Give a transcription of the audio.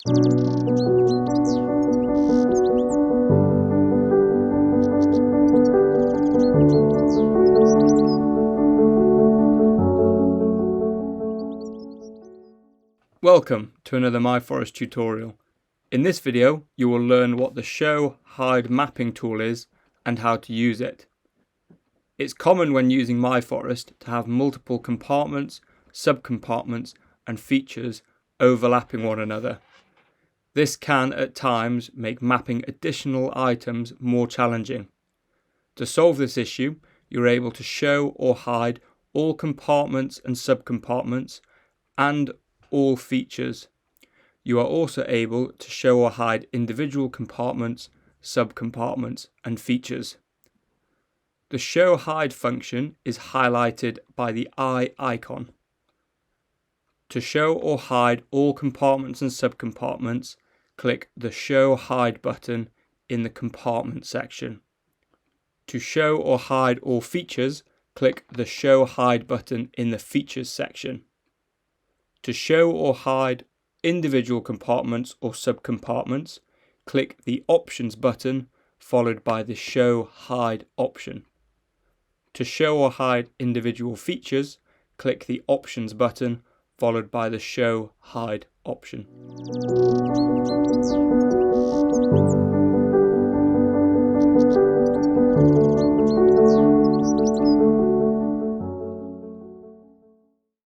Welcome to another myForest tutorial. In this video you will learn what the Show Hide mapping tool is and how to use it. It's common when using myForest to have multiple compartments, sub-compartments and features overlapping one another. This can at times make mapping additional items more challenging. To solve this issue, you're able to show or hide all compartments and sub-compartments and all features. You are also able to show or hide individual compartments, sub-compartments and features. The Show Hide function is highlighted by the eye icon. To show or hide all compartments and sub-compartments, click the Show Hide button in the Compartment section. To show or hide all features, click the Show Hide button in the Features section. To show or hide individual compartments or sub-compartments, click the Options button followed by the Show Hide option. To show or hide individual features, click the Options button followed by the Show Hide option.